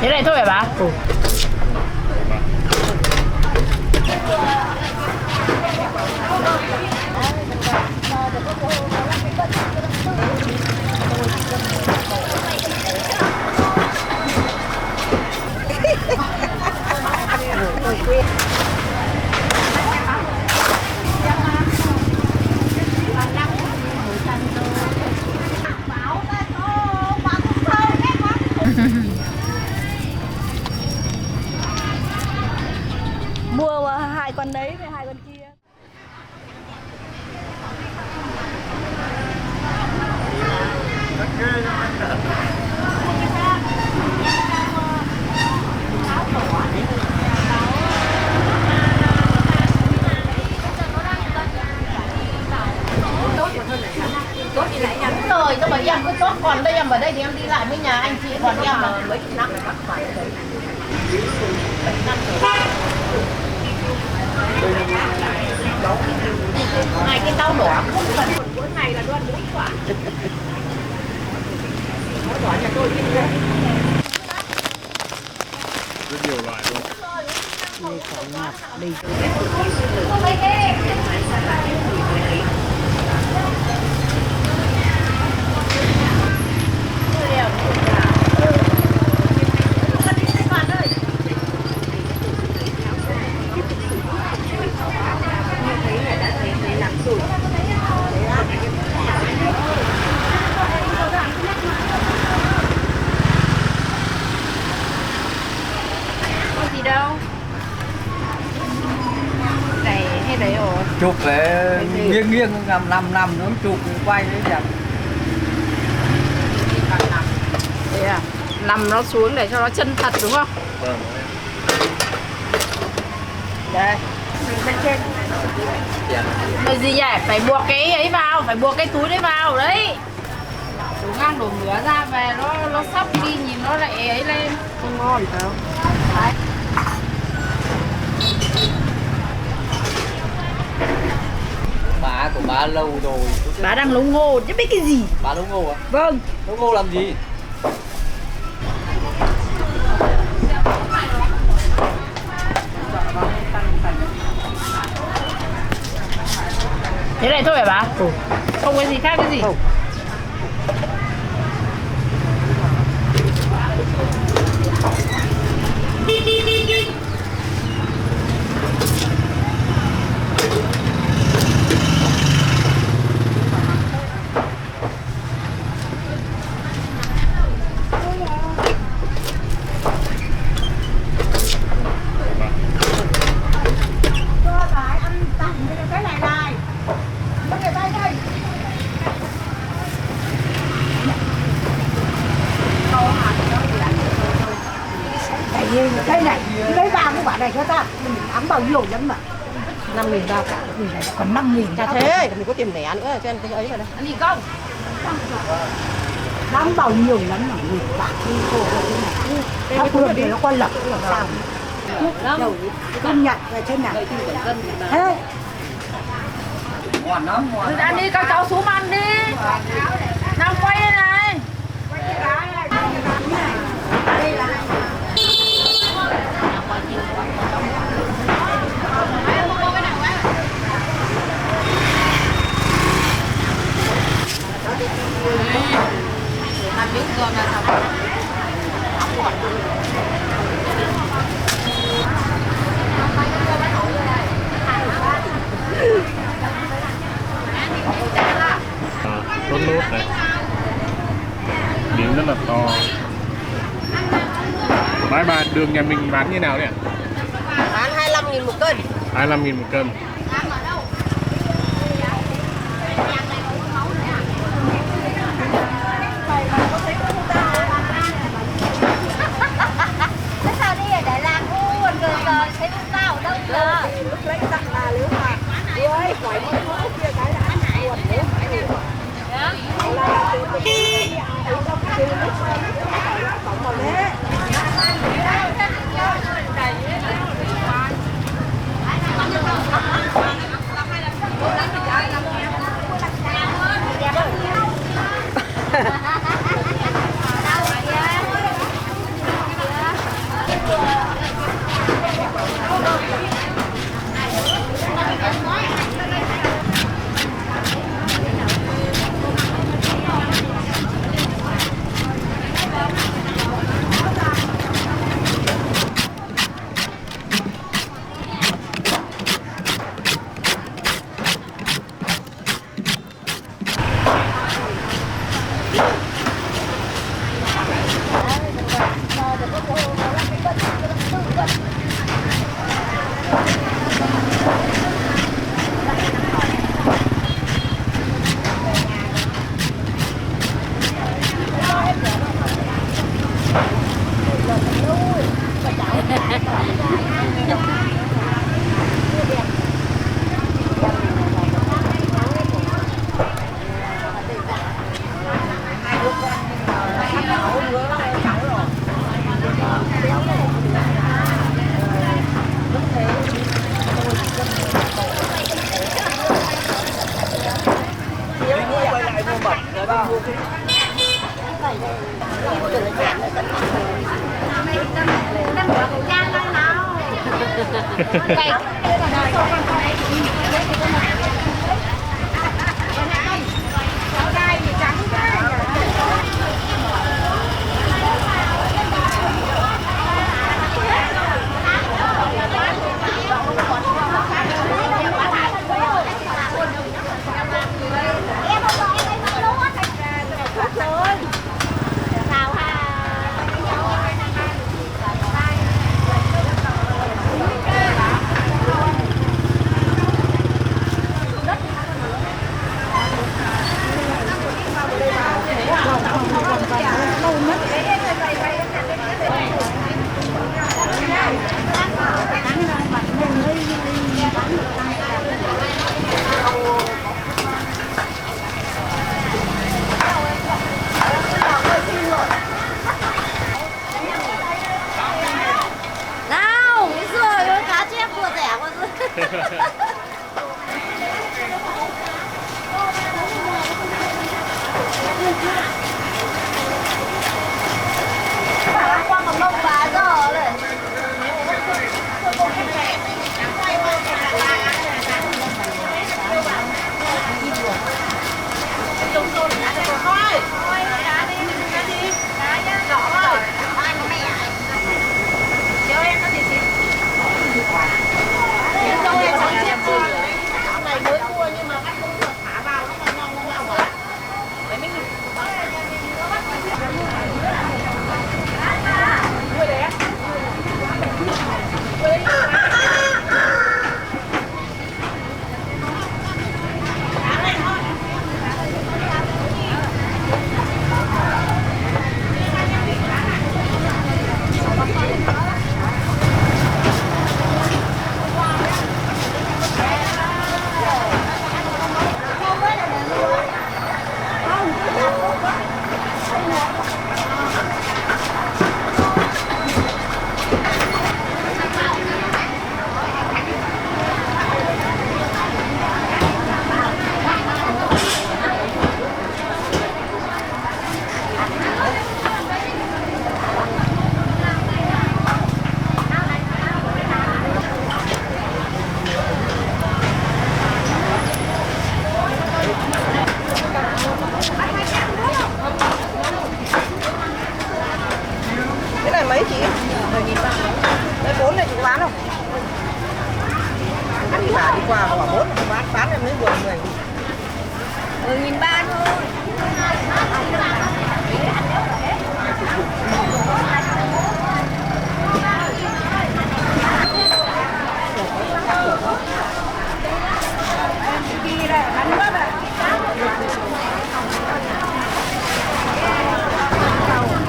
Thế này thôi hả bà? Ừ. Mua hai con đấy với hai con kia. Rồi, tôi bảo em cứ chốt, còn đây em ở đây thì em đi lại với nhà anh chị, còn em là mấy chục năm rồi bắt phải ở đây. 7 năm rồi. Hai cái tao đỏ không cần mỗi ngày là đoan 4 quả. Nó đỏ nhà tôi kinh đấy. Rất nhiều loại luôn. Đây còn ngọc đây. Gì đâu này hay đấy rồi chụp để nghiêng nghiêng nằm nó chụp quay đấy đẹp. đây à, nằm nó xuống để cho nó chân thật đúng không? Vâng. Đây cái gì nhỉ, phải buộc cái ấy vào, phải buộc cái túi đấy vào đấy, đổ ngang đổ ngửa ra về nó sóc đi nhìn nó lại ấy lên không ngon đâu. Đấy. Bà của bà lâu rồi. Bà đang nấu ngô chứ biết cái gì. Bà nấu ngô à? Vâng. Nấu ngô làm gì? Thế này thôi hả bà? Ừ. Không có gì khác cái gì? Không. Đây này, lấy vàng cái quả này cho ta. Mình ấm bao nhiêu lắm mà. 5.000 bao cả. Mình này còn 5.000. Chả thế, mình có tiền lẻ nữa cho nên cái ấy rồi đấy. Ăn gì không? Đóng bao nhiêu lắm mà người bạc đi cô thế này. Nó vừa thì nó con lọc làm sao. Đâu, công nhận là trên này. Thế. Ngon lắm. Thôi ăn đi, các cháu xuống ăn đi. Đang quay đây này. Ăn miếng cơm là xong. Tốt lốt này. Miếng rất là to. Bà đường nhà mình bán như nào đấy ạ? Bán 25.000 một cân. 25.000 một cân. Sao đi để làm buồn rồi giờ thấy lúc nào ở đâu giờ. Lúc lấy tặng là nếu mà ơi quẩy cái kia cái đã buồn nữa. Là từ đi trong cái lúc còn một đấy. nào cái rồi cái cá chép vừa rẻ quá rồi. Qua một lông bà giờ này. Cái này mấy chị? 10.000 ba. Cái 4 này chị có bán không? Anh đi bà đi qua quả 4 bán em mới vừa 10. 10.300 thôi.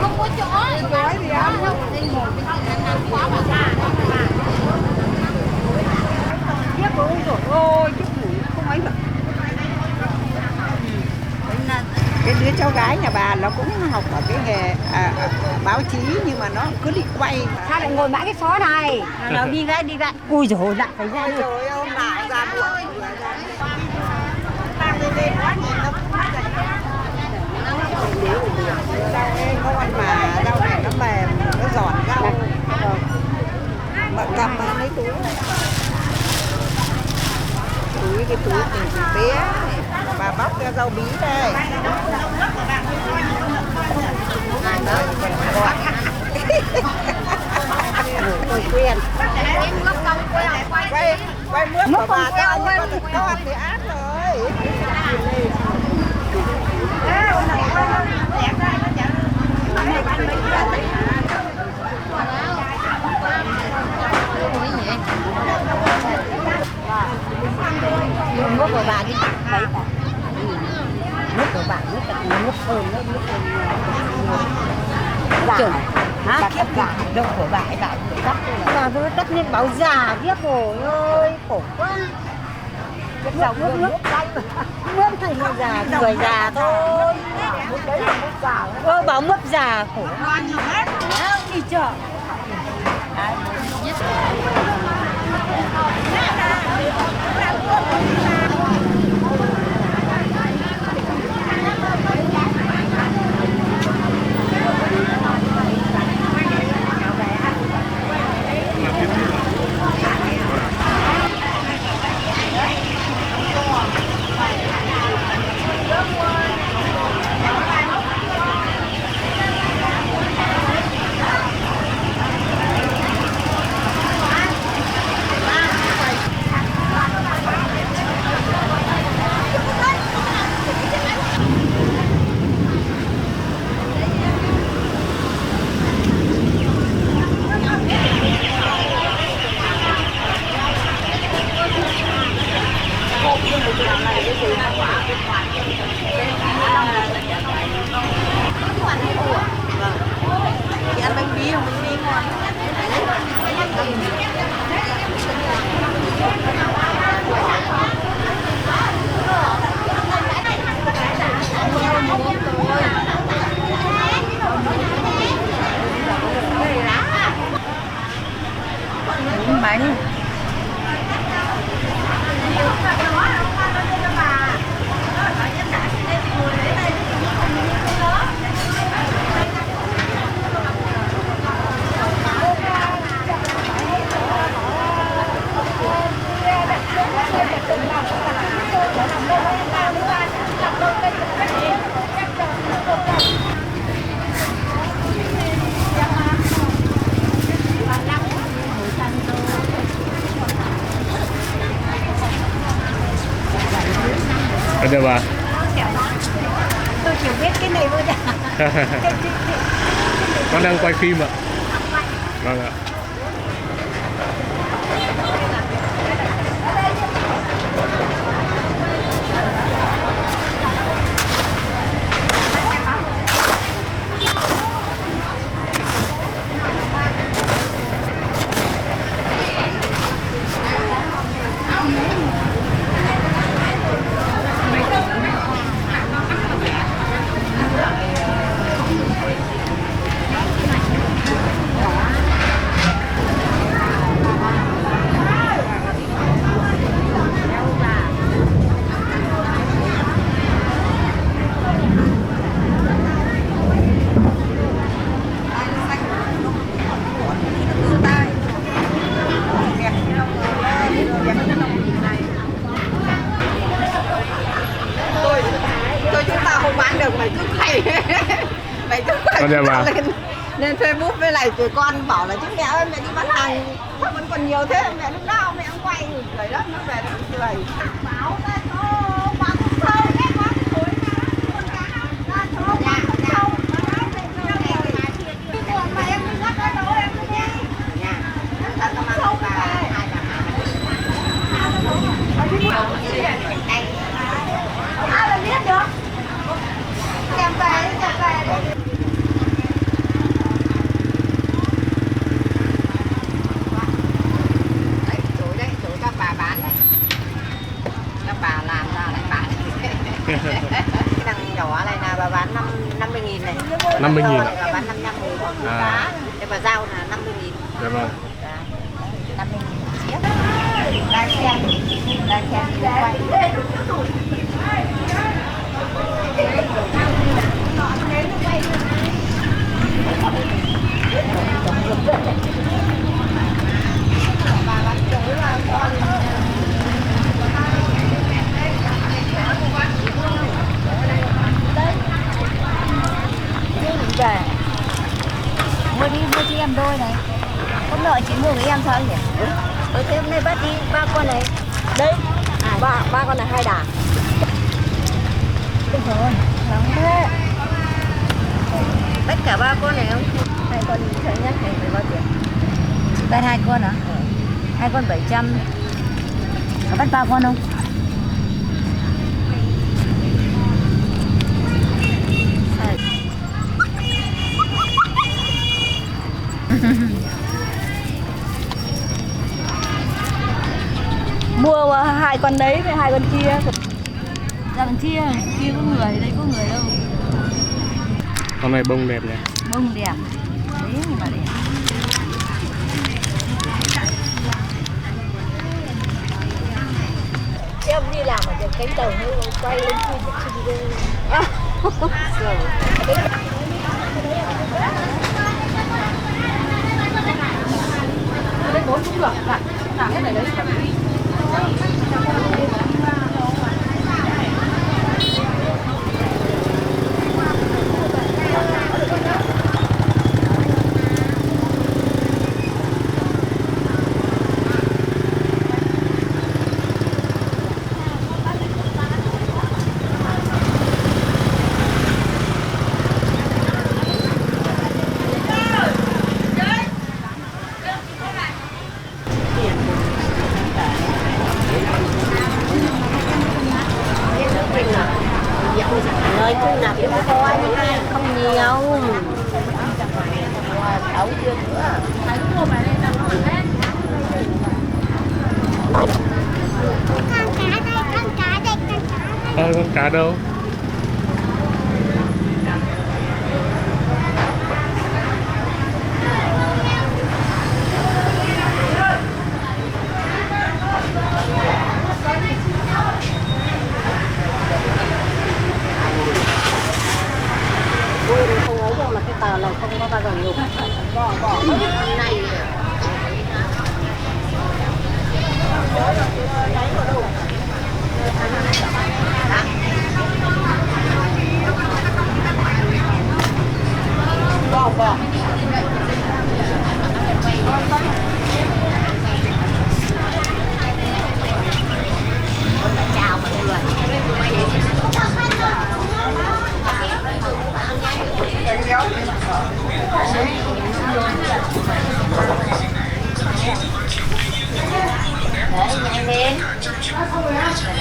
Không có chỗ. Gói gì á? Nên một cái ăn quá mà ra. Biết rồi, ôi chứ không ấy được. Cái đứa cháu gái nhà bà nó cũng học ở cái nghề báo chí nhưng mà nó cứ đi quay. Sao lại ngồi mãi cái xó này? Nào đi ra. Ui dồi lại phải ra được. Rồi ông lại ra buộc. Mang lên quá nhìn nó cũng phát ra. Rau ấy ngon mà rau này nó mềm, nó giòn rau. Mà cầm mà lấy túi. Cái túi từ bé này. Bà bóc ra rau bí đây. Tôi quen. Quay mướp của bà cho con thì ác rồi. Nước của bà đi thấy bà. Nước của bà nước thơm nước trưởng hả kiếp gà đâu của bà ấy bảo cắt bà cứ cắt lên báo già kiếp rồi ơi khổ quá cái dòng nước mướp thành người già người già thôi bảo mướp già khổ đi chợ Ada bà. Tôi chỉ biết cái này thôi. Con đang quay phim ạ. Vâng ạ. Tôi chúng ta không bán được mày cứ quay. Mày cứ quay lên Facebook với lại tụi con bảo là chứ mẹ ơi mẹ đi bán hàng sao vẫn còn nhiều thế, mẹ lúc nào mẹ cũng quay cười đó, nó về nó cười báo ra cho bán thâu cái quán thối con cá ra cho bán thâu mà em đi ngắt cái đó em đi nha ta có mang thâu và ai là ai là biết được kèm về các bà bán đấy, các bà làm ra lại bán. Cái thằng nhỏ này là bà bán 50.000 này, 50.000 ạ. bà bán 500.000 cá, cái bà giao là 50.000. Dạ vâng. 50.000 chiếc. Đang xem đi quay. Về mua cho em đôi này, hôm nọ chị mua với em sao nhỉ? Thế hôm nay bác đi 3 con này đấy, ba con này 2 đà. Đúng rồi, nóng thế. Tất cả 3 con này không? 2 con sợ nhất này phải bao tiền? Bắt 2 con hả? 2 con 700. Có bắt 3 con không? Mua 2 con đấy với 2 con kia. Ra đằng kia có người, đây có người đâu. Con này bông đẹp này. Bông đẹp. Đấy mà đẹp. Em đi làm ở trên cánh đồng ấy, quay lên phim được chứ đi. Đây 4 cũng được, làm cái này đấy. Nói chung là cũng có nhưng không nhiều. Đấu chưa nữa. Con cá đâu? Không ấy đâu mà cái tờ này không có bao giờ nhục. Bỏ này. Bỏ. Chào mọi người. nhanh lên.